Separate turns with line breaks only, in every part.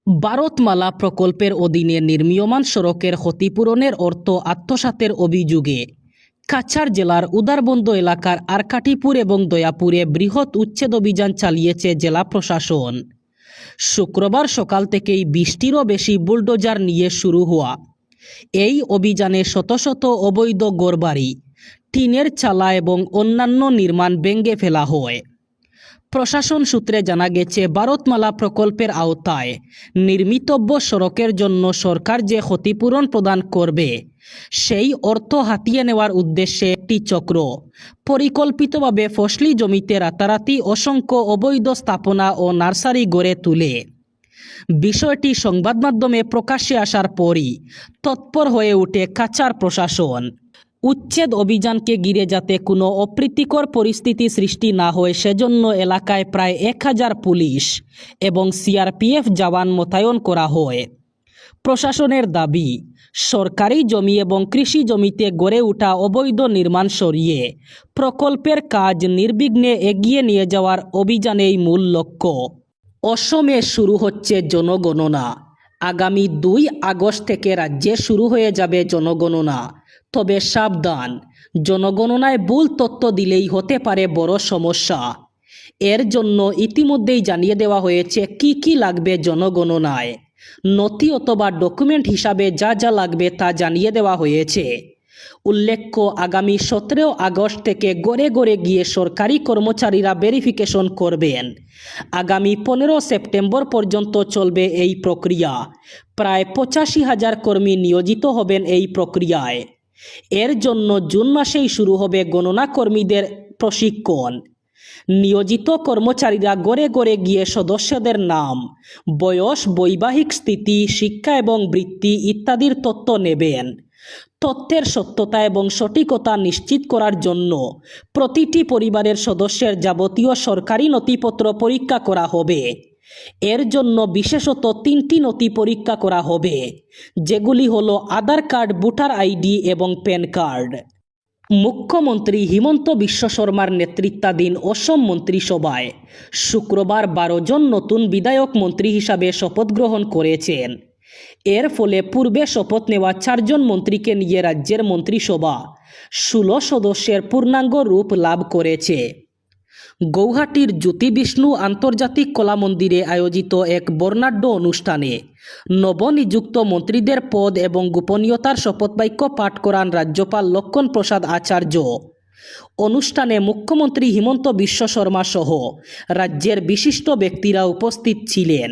ভারতমালা প্রকল্পের অধীনে নির্মীয়মান সড়কের ক্ষতিপূরণের অর্থ আত্মসাতের অভিযোগে কাছাড় জেলার উদারবন্দ এলাকার আরকাটিপুর এবং দয়াপুরে বৃহৎ উচ্ছেদ অভিযান চালিয়েছে জেলা প্রশাসন। শুক্রবার সকাল থেকেই 20টিরও বেশি বুলডোজার নিয়ে শুরু হওয়া এই অভিযানে শত শত অবৈধ ঘরবাড়ি, টিনের চালা এবং অন্যান্য নির্মাণ ভেঙে ফেলা হয়। প্রশাসন সূত্রে জানা গেছে, ভারতমালা প্রকল্পের আওতায় নির্মিতব্য সড়কের জন্য সরকার যে ক্ষতিপূরণ প্রদান করবে সেই অর্থ হাতিয়ে নেওয়ার উদ্দেশ্যে একটি চক্র পরিকল্পিতভাবে ফসলি জমিতে রাতারাতি অসংখ্য অবৈধ স্থাপনা ও নার্সারি গড়ে তোলে। বিষয়টি সংবাদ মাধ্যমে প্রকাশ্যে আসার পরই তৎপর হয়ে ওঠে কাছাড় প্রশাসন। উচ্ছেদ অভিযানকে ঘিরে যাতে কোনো অপ্রীতিকর পরিস্থিতি সৃষ্টি না হয় সেজন্য এলাকায় প্রায় 1000 পুলিশ এবং সিআরপিএফ জওয়ান মোতায়েন করা হয়। প্রশাসনের দাবি, সরকারি জমি এবং কৃষি জমিতে গড়ে ওঠা অবৈধ নির্মাণ সরিয়ে প্রকল্পের কাজ নির্বিঘ্নে এগিয়ে নিয়ে যাওয়ার অভিযানেই মূল লক্ষ্য। অসমে শুরু হচ্ছে জনগণনা। আগামী 2 আগস্ট থেকে রাজ্যে শুরু হয়ে যাবে জনগণনা। তবে সাবধান, জনগণনায় ভুল তথ্য দিলেই হতে পারে বড় সমস্যা। এর জন্য ইতিমধ্যেই জানিয়ে দেওয়া হয়েছে কি কি লাগবে জনগণনায়। নথি অথবা ডকুমেন্ট হিসাবে যা যা লাগবে তা জানিয়ে দেওয়া হয়েছে। উল্লেখ্য, আগামী 17 আগস্ট থেকে ঘরে ঘরে গিয়ে সরকারি কর্মচারীরা ভেরিফিকেশন করবেন। আগামী 15 সেপ্টেম্বর পর্যন্ত চলবে এই প্রক্রিয়া। প্রায় 85,000 কর্মী নিয়োজিত হবেন এই প্রক্রিয়ায়। এর জন্য জুন মাসেই শুরু হবে গণনা কর্মীদের প্রশিক্ষণ। নিয়োজিত কর্মচারীরা ঘরে ঘরে গিয়ে সদস্যদের নাম, বয়স, বৈবাহিক স্থিতি, শিক্ষা এবং বৃত্তি ইত্যাদির তথ্য নেবেন। তথ্যের সত্যতা এবং সঠিকতা নিশ্চিত করার জন্য প্রতিটি পরিবারের সদস্যের যাবতীয় সরকারি নথিপত্র পরীক্ষা করা হবে। এর জন্য বিশেষত 3টি নথি পরীক্ষা করা হবে, যেগুলি হলো আধার কার্ড, ভোটার আইডি এবং প্যান কার্ড। মুখ্যমন্ত্রী হিমন্ত বিশ্ব শর্মার নেতৃত্বাধীন অসম মন্ত্রিসভায় শুক্রবার 12 জন নতুন বিধায়ক মন্ত্রী হিসাবে শপথ গ্রহণ করেছেন। এর ফলে পূর্বে শপথ নেওয়া 4 জন মন্ত্রীকে নিয়ে রাজ্যের মন্ত্রিসভা 16 সদস্যের পূর্ণাঙ্গ রূপ লাভ করেছে। গৌহাটির জ্যোতি বিষ্ণু আন্তর্জাতিক কলা মন্দিরে আয়োজিত এক বর্ণাঢ্য অনুষ্ঠানে নবনিযুক্ত মন্ত্রীদের পদ এবং গোপনীয়তার শপথবাক্য পাঠ করান রাজ্যপাল লক্ষণ প্রসাদ আচার্য। অনুষ্ঠানে মুখ্যমন্ত্রী হিমন্ত বিশ্ব শর্মা সহ রাজ্যের বিশিষ্ট ব্যক্তিরা উপস্থিত ছিলেন।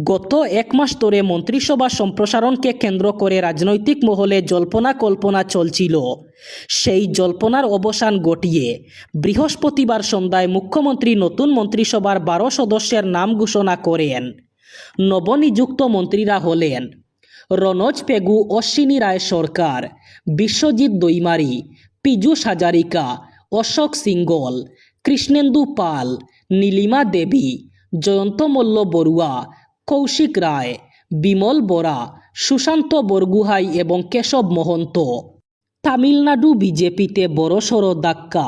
গত 1 মাস ধরে মন্ত্রিসভা সম্প্রসারণকে কেন্দ্র করে রাজনৈতিক মহলে জল্পনা কল্পনা চলছিল। সেই জল্পনার অবসান ঘটিয়ে বৃহস্পতিবার সন্ধ্যায় মুখ্যমন্ত্রী নতুন মন্ত্রিসভার 12 সদস্যের নাম ঘোষণা করেন। নবনিযুক্ত মন্ত্রীরা হলেন রনোজ পেগু, অশ্বিনী রায় সরকার, বিশ্বজিৎ দৈমারি, পীযূষ হাজারিকা, অশোক সিংগল, কৃষ্ণেন্দু পাল, নীলিমা দেবী, জয়ন্ত মল্ল বড়ুয়া, কৌশিক রায়, বিমল বরা, সুশান্ত বরগুহাই এবং কেশব মহন্ত। তামিলনাড়ু বিজেপিতে বড়সড় ধাক্কা।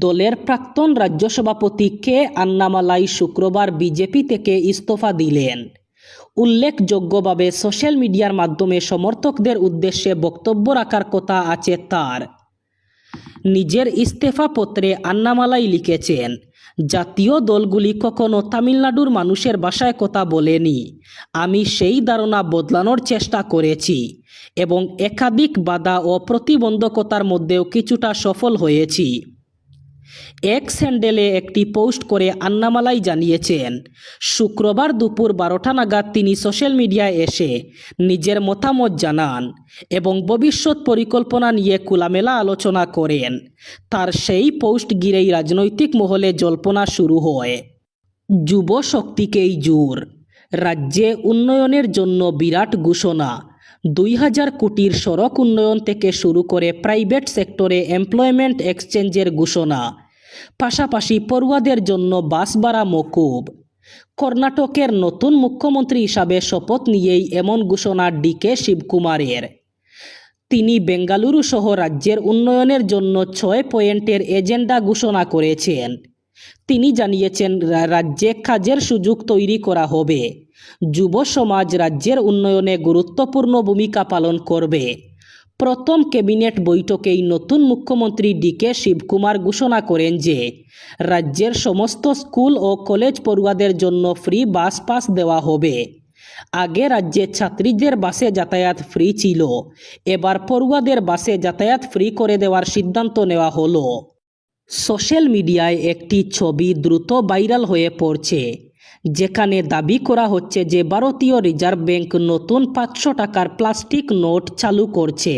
দলের প্রাক্তন রাজ্য সভাপতি কে আন্নামালাই শুক্রবার বিজেপি থেকে ইস্তফা দিলেন। উল্লেখযোগ্যভাবে সোশ্যাল মিডিয়ার মাধ্যমে সমর্থকদের উদ্দেশ্যে বক্তব্য রাখার কথা আছে তার। নিজের ইস্তফা পত্রে আন্নামালাই লিখেছেন, জাতীয় দলগুলি কখনো তামিলনাড়ুর মানুষের ভাষায় কথা বলেনি। আমি সেই ধারণা বদলানোর চেষ্টা করেছি এবং একাধিক বাধা ও প্রতিবন্ধকতার মধ্যেও কিছুটা সফল হয়েছি। এক্স হ্যান্ডেলে একটি পোস্ট করে আন্নামালাই জানিয়েছেন, শুক্রবার দুপুর 12টা নাগাদ তিনি সোশ্যাল মিডিয়ায় এসে নিজের মতামত জানান এবং ভবিষ্যৎ পরিকল্পনা নিয়ে খোলামেলা আলোচনা করেন। তার সেই পোস্ট ঘিরেই রাজনৈতিক মহলে জল্পনা শুরু হয়। যুব শক্তিকেই জোর। রাজ্যে উন্নয়নের জন্য বিরাট ঘোষণা। 2000 কোটির সড়ক উন্নয়ন থেকে শুরু করে প্রাইভেট সেক্টরে এমপ্লয়মেন্ট এক্সচেঞ্জের ঘোষণা। পাশাপাশি পড়ুয়াদের জন্য বাস ভাড়া মকুব। কর্ণাটকের নতুন মুখ্যমন্ত্রী হিসাবে শপথ নিয়েই এমন ঘোষণা ডিকে শিবকুমারের। তিনি বেঙ্গালুরু সহ রাজ্যের উন্নয়নের জন্য 6 পয়েন্টের এজেন্ডা ঘোষণা করেছেন। তিনি জানিয়েছেন রাজ্যে কাজের সুযোগ তৈরি করা হবে। যুব সমাজ রাজ্যের উন্নয়নে গুরুত্বপূর্ণ ভূমিকা পালন করবে। প্রথম ক্যাবিনেট বৈঠকেই নতুন মুখ্যমন্ত্রী ডিকে শিবকুমার ঘোষণা করেন যে রাজ্যের সমস্ত স্কুল ও কলেজ পড়ুয়াদের জন্য ফ্রি বাস পাস দেওয়া হবে। আগে রাজ্যে ছাত্রীদের বাসে যাতায়াত ফ্রি ছিল, এবার পড়ুয়াদের বাসে যাতায়াত ফ্রি করে দেওয়ার সিদ্ধান্ত নেওয়া হলো। সোশ্যাল মিডিয়ায় একটি ছবি দ্রুত ভাইরাল হয়ে পড়ছে, যেখানে দাবি করা হচ্ছে যে ভারতীয় রিজার্ভ ব্যাংক নতুন 500 টাকার প্লাস্টিক নোট চালু করছে।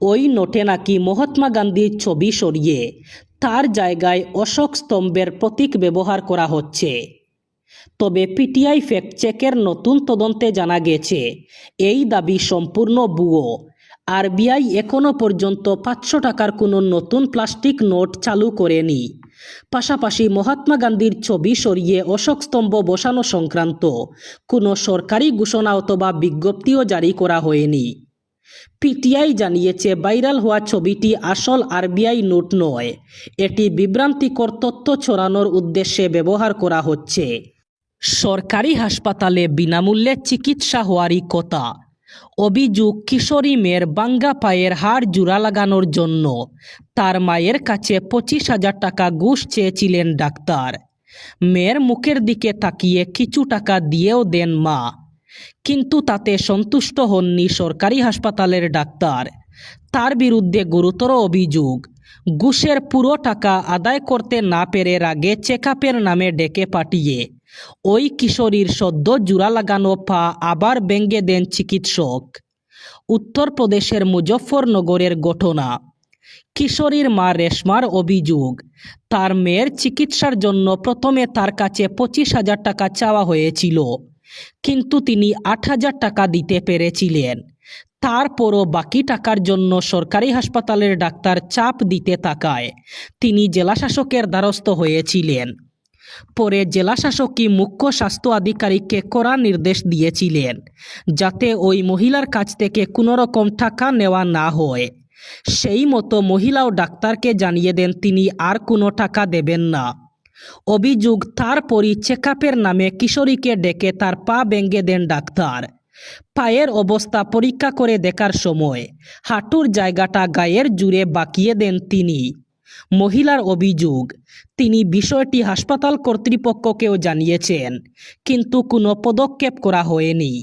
ওই নোটে নাকি মহাত্মা গান্ধীর ছবি সরিয়ে তার জায়গায় অশোক স্তম্ভের প্রতীক ব্যবহার করা হচ্ছে। তবে পিটিআই ফ্যাক্ট চেকের নতুন তদন্তে জানা গেছে এই দাবি সম্পূর্ণ ভুয়ো। আরবিআই এখনও পর্যন্ত 500 টাকার কোনো নতুন প্লাস্টিক নোট চালু করেনি। পাশাপাশি মহাত্মা গান্ধীর ছবি সরিয়ে অশোক স্তম্ভ বসানো সংক্রান্ত কোনো সরকারি ঘোষণা অথবা বিজ্ঞপ্তিও জারি করা হয়নি। পিটিআই জানিয়েছে ভাইরাল হওয়া ছবিটি আসল আরবিআই নোট নয়, এটি বিভ্রান্তিকর তথ্য ছড়ানোর উদ্দেশ্যে ব্যবহার করা হচ্ছে। সরকারি হাসপাতালে বিনামূল্যে চিকিৎসা হওয়ারই কথা। অভিযোগ, কিশোরী মেয়ের ভাঙ্গা পায়ের হাড় জোড়া লাগানোর জন্য তার মায়ের কাছে 25,000 টাকা ঘুষ চেয়েছিলেন ডাক্তার। মেয়ের মুখের দিকে তাকিয়ে কিছু টাকা দিয়েও দেন মা, কিন্তু তাতে সন্তুষ্ট হননি সরকারি হাসপাতালের ডাক্তার। তার বিরুদ্ধে গুরুতর অভিযোগ, ঘুষের পুরো টাকা আদায় করতে না পেরে রাগে চেকআপের নামে ডেকে পাঠিয়ে ওই কিশোরীর সদ্য জোড়া লাগানো পা আবার ভেঙে দেন চিকিৎসক। উত্তরপ্রদেশের মুজফ্ফরনগরের ঘটনা। কিশোরীর মা রেশমার অভিযোগ, তার মেয়ের চিকিৎসার জন্য প্রথমে তার কাছে 25,000 টাকা চাওয়া হয়েছিল, কিন্তু তিনি 8,000 টাকা দিতে পেরেছিলেন। তারপরও বাকি টাকার জন্য সরকারি হাসপাতালের ডাক্তার চাপ দিতে থাকায় তিনি জেলাশাসকের দ্বারস্থ হয়েছিলেন। পরে জেলাশাসকই মুখ্য স্বাস্থ্য আধিকারিককে কড়া নির্দেশ দিয়েছিলেন যাতে ওই মহিলার কাছ থেকে কোনো রকম টাকা নেওয়া না হয়। সেই মতো মহিলাও ডাক্তারকে জানিয়ে দেন তিনি আর কোনো টাকা দেবেন না। অভিযোগ, তারপরই চেকআপের নামে কিশোরীকে ডেকে তার পা ভেঙে দেন ডাক্তার। পায়ের অবস্থা পরীক্ষা করে দেখার সময় হাঁটুর জায়গাটা গায়ের জুড়ে বাঁকিয়ে দেন তিনি। মহিলার অভিযোগ, তিনি বিষয়টি হাসপাতাল কর্তৃপক্ষকেও জানিয়েছেন, কিন্তু কোনো পদক্ষেপ করা হয়নি।